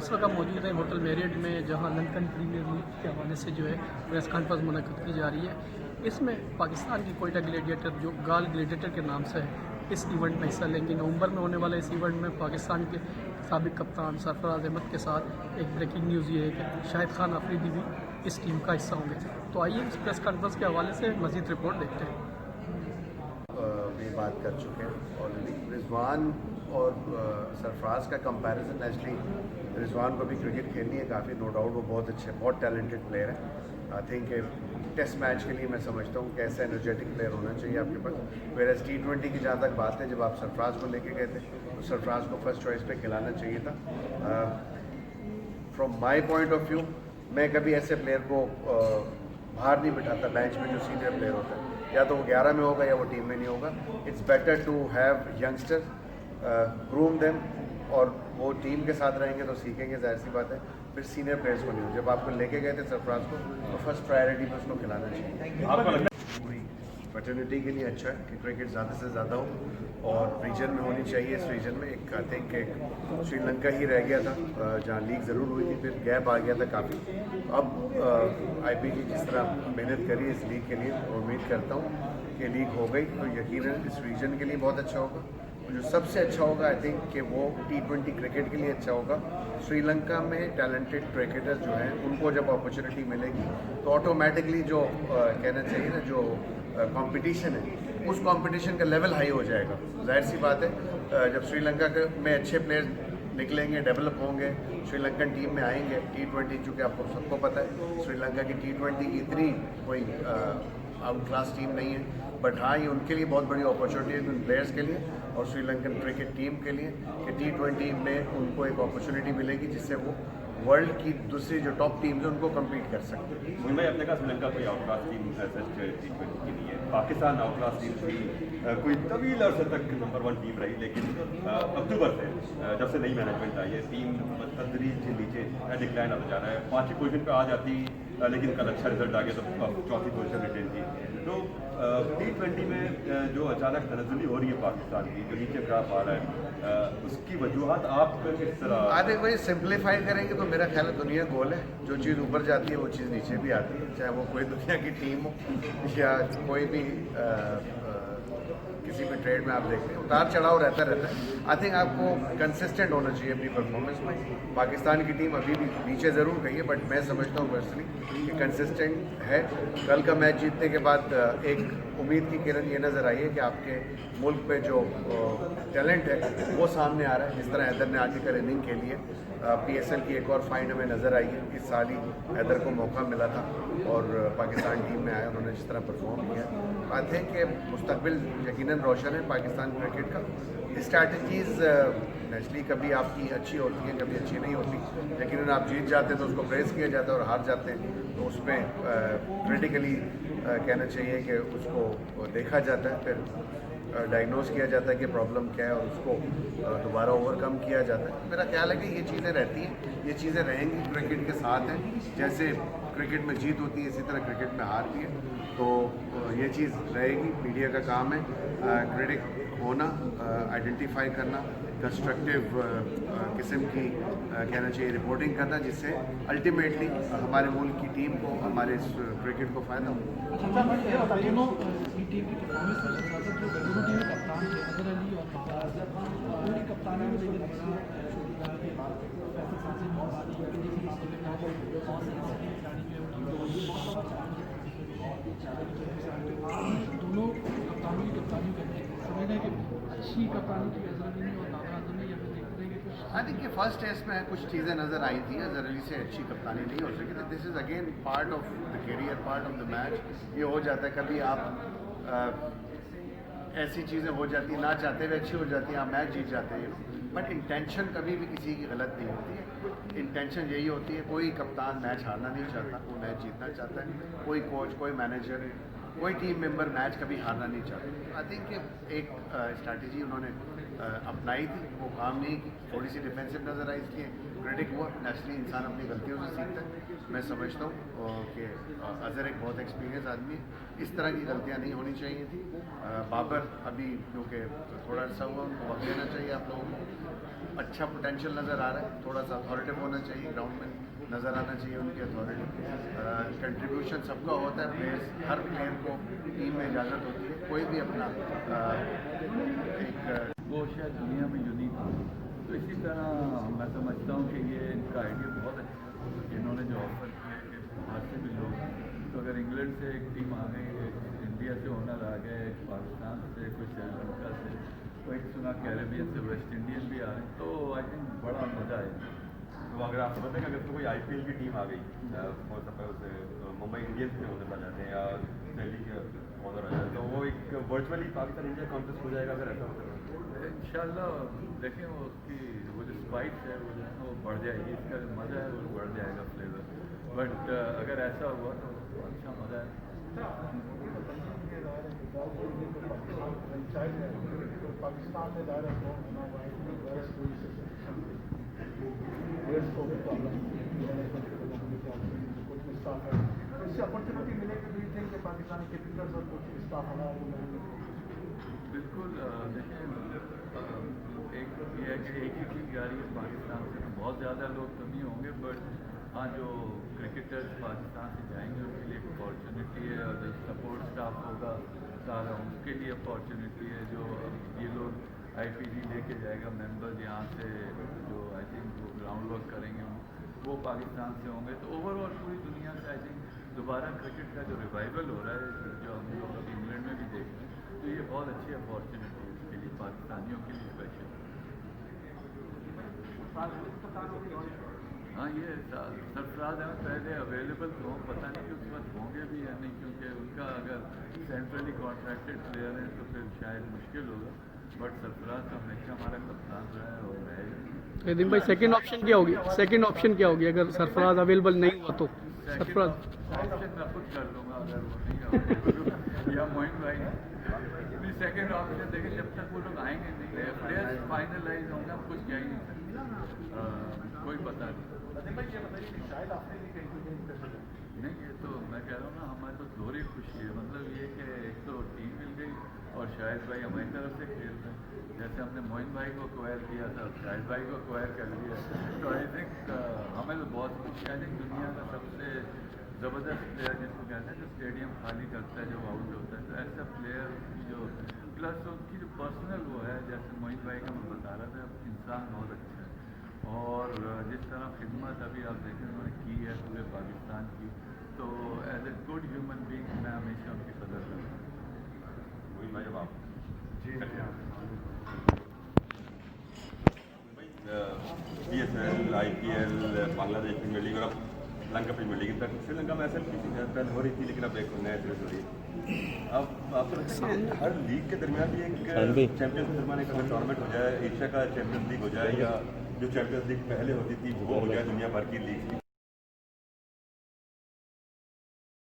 इस वक्त मौजूद है होटल मेरियट में, जहां लंदन प्रीमियर लीग के हवाले से जो है प्रेस कॉन्फ्रेंस मुनक़्क़िद की जा रही है। इसमें पाकिस्तान की कोयटा ग्लैडिएटर जो गाल ग्लैडिएटर के नाम से है, इस इवेंट में हिस्सा लेंगे। नवंबर में होने वाले इस इवेंट में पाकिस्तान के साबिक़ कप्तान सरफराज अहमद के साथ एक ब्रेकिंग न्यूज़ ये है कि शाहिद खान अफरीदी भी इस टीम का हिस्सा होंगे। तो आइए इस प्रेस कॉन्फ्रेंस के हवाले से मज़ीद रिपोर्ट देखते हैं। भी बात कर चुके हैं ऑलरेडी। रिजवान और सरफराज का कंपैरिजन, नेचुरली रिजवान को भी क्रिकेट खेलनी है काफ़ी, नो डाउट वो बहुत अच्छे, बहुत टैलेंटेड प्लेयर है। आई थिंक टेस्ट मैच के लिए मैं समझता हूँ कि ऐसा एनर्जेटिक प्लेयर होना चाहिए आपके पास। वेयर T20 की जहाँ तक बात है, जब आप सरफराज को लेके गए थे तो सरफराज को फर्स्ट चॉइस पे खिलाना चाहिए था। From my point of view, मैं कभी ऐसे प्लेयर को बाहर नहीं बिठाता बेंच में, जो सीनियर प्लेयर होता है, या तो वो 11 में होगा या वो टीम में नहीं होगा। It's better to have youngster, groom them, और वो टीम के साथ रहेंगे तो सीखेंगे, जाहिर सी बात है। फिर सीनियर प्लेयर्स को नहीं हो, जब आपको लेके गए थे सरफराज को तो फर्स्ट प्रायोरिटी पर उसको खिलाना चाहिए। पूरी फर्टिलिटी के लिए अच्छा है कि क्रिकेट ज़्यादा से ज़्यादा हो और रीजन में होनी चाहिए। इस रीजन में एक आई थिंक एक श्रीलंका ही रह गया था जहाँ लीग ज़रूर हुई थी, फिर गैप आ गया था काफ़ी। अब IPG जिस तरह मेहनत करी इस लीग के लिए, उम्मीद करता हूँ कि लीग हो गई तो यकीनन इस रीजन के लिए बहुत अच्छा होगा। जो सबसे अच्छा होगा आई थिंक कि वो T20 क्रिकेट के लिए अच्छा होगा। श्रीलंका में टैलेंटेड क्रिकेटर्स जो हैं उनको जब अपॉर्चुनिटी मिलेगी तो ऑटोमेटिकली जो कहना चाहिए ना, जो कंपटीशन है, उस कंपटीशन का लेवल हाई हो जाएगा। जाहिर सी बात है, जब श्रीलंका में अच्छे प्लेयर्स निकलेंगे, डेवलप होंगे, श्रीलंकन टीम में आएंगे T20, चूँकि आपको सबको पता है श्रीलंका की T20 की इतनी कोई आउट क्लास टीम नहीं है, बट हाँ ये उनके लिए बहुत बड़ी अपॉर्चुनिटी है, उन प्लेयर्स के लिए और श्रीलंकन क्रिकेट टीम के लिए कि T20 में उनको एक अपॉर्चुनिटी मिलेगी जिससे वो वर्ल्ड की दूसरी जो टॉप टीम है उनको कम्पीट कर सकते हैं। मुंबई अपने का श्रीलंका कोई आउट क्लास टीम T20 की नहीं है। पाकिस्तान आउट क्लास टीम थी, कोई तवील अर्से तक नंबर 1 टीम रही, लेकिन अक्टूबर से जब से नई मैनेजमेंट आई है टीम तदरीज नीचे डिक्लाइन आता जा रहा है। 5वीं पोजीशन पे आ जाती, लेकिन कल अच्छा रिजल्ट आ गया तो 4थी पोजीशन रिटेन की। तो T20 में जो अचानक तनज़ुली हो रही है पाकिस्तान की, जो नीचे ग्राफ आ रहा है, उसकी वजूहत आप किस तरह? आधे वही सिंप्लीफाई करेंगे तो मेरा ख्याल है दुनिया गोल है, जो चीज़ ऊपर जाती है वो चीज़ नीचे भी आती है, चाहे वो कोई दुनिया की टीम हो या कोई भी किसी भी ट्रेड में आप देखते हैं उतार चढ़ाव रहता है। आई थिंक आपको कंसिस्टेंट होना चाहिए अपनी परफॉर्मेंस में। पाकिस्तान की टीम अभी भी नीचे ज़रूर गई है, बट मैं समझता हूँ पर्सनली कि कंसिस्टेंट है। कल का मैच जीतने के बाद एक उम्मीद की किरण ये नज़र आई है कि आपके मुल्क पे जो टैलेंट है वो सामने आ रहा है। जिस तरह हैदर ने आर्टिकल इनिंग के लिए PSL की एक और फाइंड हमें नज़र आई है। इस साल ही हैदर को मौका मिला था और पाकिस्तान टीम में आया, उन्होंने जिस तरह परफॉर्म किया, आई थिंक कि मुस्तकबिल यकीनन रोशन है पाकिस्तान क्रिकेट का। स्ट्रैटेजीज़ नेचुरली कभी आपकी अच्छी होती हैं, कभी अच्छी नहीं होती, लेकिन आप जीत जाते हैं तो उसको प्रेस किया जाता है और हार जाते हैं तो उसमें क्रिटिकली कहना चाहिए कि उसको देखा जाता है, फिर डायग्नोज किया जाता है कि प्रॉब्लम क्या है और उसको दोबारा ओवरकम किया जाता है। मेरा ख्याल है कि ये चीज़ें रहती हैं, ये चीज़ें रहेंगी, क्रिकेट के साथ हैं। जैसे क्रिकेट में जीत होती है इसी तरह क्रिकेट में हार भी है, तो ये चीज़ रहेगी। मीडिया का काम है क्रिटिक होना, आइडेंटिफाई करना, कंस्ट्रक्टिव किस्म की कहना चाहिए रिपोर्टिंग करना, जिससे अल्टीमेटली हमारे मुल्क की टीम को, हमारे क्रिकेट को फ़ायदा हो। दोनों कप्तानों की कप्तानी करते हैं, समझना कि अच्छी कप्तानी की अजहर अली और बाबर आजम ने, या फिर देखते हैं कि कुछ आई थिंक कि फर्स्ट टेस्ट में कुछ चीज़ें नज़र आई थी, अजहर अली से अच्छी कप्तानी नहीं हो सकी थी। This is again part of the career, part of the match. ये हो जाता है कभी, आप ऐसी चीज़ें हो जाती हैं ना चाहते हुए अच्छी हो जाती हैं, आप मैच जीत जाते हैं, बट इंटेंशन कभी भी किसी की गलत नहीं होती है। इंटेंशन यही होती है, कोई कप्तान मैच हारना नहीं चाहता, वो मैच जीतना चाहता है। कोई कोच, कोई मैनेजर, कोई टीम मेंबर मैच कभी हारना नहीं चाहता। आई थिंक कि एक स्ट्रैटेजी उन्होंने अपनाई थी, वो काम नहीं की, थोड़ी सी डिफेंसिव नज़र आई, इसलिए क्रिटिक हुआ। नेचुरली इंसान अपनी गलतियों से सीखता है। मैं समझता हूँ कि अजहर एक बहुत एक्सपीरियंस आदमी है, इस तरह की गलतियाँ नहीं होनी चाहिए थी। बाबर अभी क्योंकि थोड़ा सा हुआ, उनको वक्त देना चाहिए आप लोगों को। अच्छा पोटेंशियल नज़र आ रहा है, थोड़ा सा अथॉरिटिव होना चाहिए, ग्राउंड में नज़र आना चाहिए उनकी अथॉरिटी। कंट्रीब्यूशन सबका होता है, प्लेयर्स हर प्लेयर को टीम में इजाज़त होती है, कोई भी अपना एक वो शायद दुनिया में यूनिक हो। तो इसी तरह मैं समझता हूँ कि ये इनका आइडिया बहुत अच्छा है, इन्होंने जो ऑफर किया कि बाहर से भी लोग, तो अगर इंग्लैंड से एक टीम आ गई, इंडिया से ओनर आ गए, पाकिस्तान से, कोई श्रीलंका से, कोई सुना कैरेबियन से, वेस्ट इंडियन भी आ रहे हैं, तो आई थिंक बड़ा मज़ा आएगा। तो अगर आप समझते हैं कि अगर कोई आईपीएल की टीम आ गई, फॉर सपोज मुंबई इंडियंस के ओनर आ जाते हैं या दिल्ली के ओनर आ जाते हैं, तो वो एक वर्चुअली पाकिस्तान इंडिया कॉन्टेस्ट हो जाएगा अगर ऐसा होता है? इंशाल्लाह देखें वो उसकी वो जो स्पाइस है वो जो है वो बढ़ जाएगी, इसका जो मज़ा है वो बढ़ जाएगा फ्लेवर। बट अगर ऐसा हुआ तो अच्छा मज़ा है। पाकिस्तान में डायरेक्ट होना इससे अपॉर्चुनिटी मिलेगी, डू यू थिंक कि पाकिस्तानी क्रिकेटर्स और कोचिंग स्टाफ हमारा बिल्कुल देखिए एक ये है कि एक ही टीम जा रही है पाकिस्तान से, तो बहुत ज़्यादा लोग तो नहीं होंगे, बट हाँ जो क्रिकेटर्स पाकिस्तान से जाएंगे उनके लिए एक अपॉर्चुनिटी है, और जो सपोर्ट स्टाफ होगा सारा उसके लिए अपॉर्चुनिटी है। जो ये लोग आईपीजी लेके जाएगा मेंबर्स यहाँ से, जो आई थिंक वो ग्राउंड वर्क करेंगे वो पाकिस्तान से होंगे, तो ओवरऑल पूरी दुनिया से आई थिंक दोबारा क्रिकेट का जो रिवाइवल हो रहा है, जो हम लोग अभी इंग्लैंड में भी देख रहे हैं, तो ये बहुत अच्छी अपॉर्चुनिटी है उसके लिए, पाकिस्तानियों के लिए स्पेशल। हाँ ये सरफराज है पहले अवेलेबल तो हों, पता नहीं कि उस वक्त होंगे भी या नहीं, क्योंकि उनका अगर सेंट्रली कॉन्ट्रैक्टेड प्लेयर है तो फिर शायद मुश्किल होगा, बट सरफराज तो हमेशा हमारा कप्तान रहा है और रहेगा। दिन भाई सेकंड ऑप्शन क्या होगी, सेकंड ऑप्शन क्या होगी अगर सरफराज अवेलेबल नहीं हुआ तो? सरफराज ऑप्शन मैं खुद कर लूँगा अगर वो नहीं होगा या मोइन भाई नहीं, सेकंड ऑप्शन देखिए जब तक वो लोग आएंगे नहीं, प्लेयर्स फाइनलाइज होंगे, हम कुछ कह ही नहीं सकते, कोई पता नहीं। नहीं ये तो मैं कह रहा हूँ ना, हमारे तो दोहरी खुशी है, मतलब ये कि एक तो टीम मिल गई और शाहिद भाई हमारी तरफ से खेल रहे हैं, जैसे हमने मोइन भाई को एक्वायर किया था, शाहिद भाई को एक्वायर कर लिया, तो आई थिंक हमें तो बहुत खुशी है। दुनिया का सबसे ज़बरदस्त प्लेयर जिसको कहते हैं जो स्टेडियम खाली करता है, जो आउट होता है, तो ऐसा प्लेयर की जो प्लस उनकी जो पर्सनल वो है, जैसे मोइन भाई का मैं बता रहा था, इंसान बहुत अच्छा है, और जिस तरह खिदमत अभी आप देखें उन्होंने की है पूरे पाकिस्तान की, तो as a good human being मैं हमेशा उनकी कदर करता हूँ। वही भाई जब आप जी PSL, IPL, Bangladesh premier league और अब श्रीलंका प्रीमियर लीग तक, श्रीलंका में ऐसा पहले हो रही थी लेकिन अब एक नया सीरीज हो रही है। अब आपको लगता है कि हर लीग के दरमियान भी एक चैंपियंस के दरमियान एक अगर टूर्नामेंट हो जाए, एशिया का चैंपियंस लीग हो जाए, या जो चैंपियंस लीग पहले होती थी वो हो जाए दुनिया भर की लीग की,